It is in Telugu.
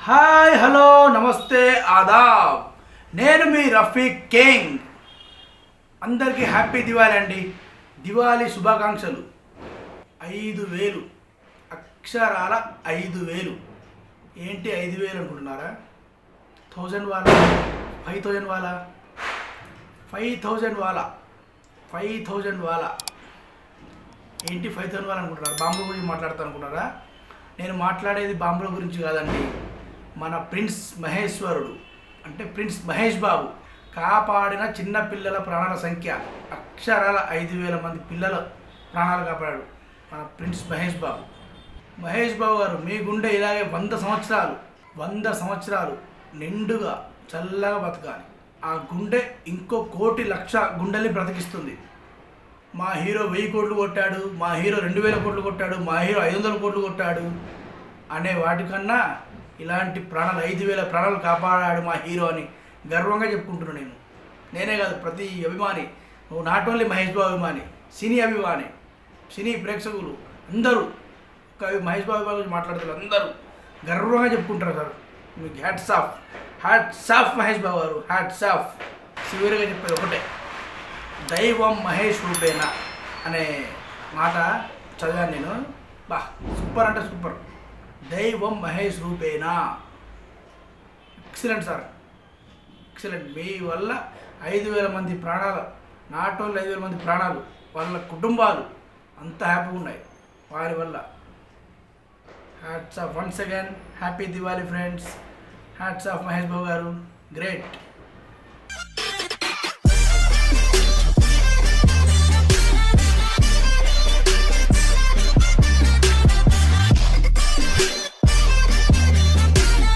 హాయ్ హలో నమస్తే ఆదాబ్. నేను మీ రఫీక్ కింగ్. అందరికీ హ్యాపీ దివాళీ అండి. దివాళీ శుభాకాంక్షలు. 5,000 అక్షరాల 5,000. ఏంటి 5,000 అనుకుంటున్నారా? 1000 వాళ్ళ, 5,000 వాళ్ళ, 5,000 వాళ్ళ, 5,000 వాళ్ళ. ఏంటి 5,000 వాళ్ళ అనుకుంటున్నారు? బాంబుల గురించి మాట్లాడతాను అనుకుంటున్నారా? నేను మాట్లాడేది బాంబుల గురించి కాదండి. మన ప్రిన్స్ మహేశ్వరుడు అంటే ప్రిన్స్ మహేష్ బాబు కాపాడిన చిన్న పిల్లల ప్రాణాల సంఖ్య అక్షరాల 5,000 మంది పిల్లల ప్రాణాలు కాపాడాడు మన ప్రిన్స్ మహేష్ బాబు. మహేష్ బాబు గారు, మీ గుండె ఇలాగే 100 సంవత్సరాలు నిండుగా చల్లగా బతకాలి. ఆ గుండె ఇంకో 1,00,00,000 గుండెల్ని బ్రతికిస్తుంది. మా హీరో 1000 కోట్లు కొట్టాడు, మా హీరో 2,000 కోట్లు కొట్టాడు, మా హీరో 500 కోట్లు కొట్టాడు అనే వాటికన్నా ఇలాంటి ప్రాణాలు 5,000 ప్రాణాలు కాపాడాడు మా హీరో అని గర్వంగా చెప్పుకుంటున్నాను. నేనే కాదు, ప్రతి అభిమాని, నాట్ ఓన్లీ మహేష్ బాబు అభిమాని, సినీ అభిమాని, సినీ ప్రేక్షకులు అందరూ మహేష్ బాబు గురించి మాట్లాడుతున్నారు. అందరూ గర్వంగా చెప్పుకుంటారు. సార్ మీకు హ్యాట్స్ ఆఫ్ మహేష్ బాబు గారు, హ్యాట్స్ ఆఫ్. చివరిగా చెప్పేది ఒకటే, దైవం మహేష్ రూపేణ అనే మాట చదివాను నేను. సూపర్ అంటే సూపర్. దైవం మహేష్ రూపేణ. Excellent sir, excellent. మీ వల్ల 5,000 మంది ప్రాణాలు, నాట్ ఓన్లీ 5,000 మంది ప్రాణాలు, వాళ్ళ కుటుంబాలు అంత హ్యాపీగా ఉన్నాయి వారి వల్ల. Hats off. Once again happy Diwali friends. Hats off Mahesh Babu garu, great.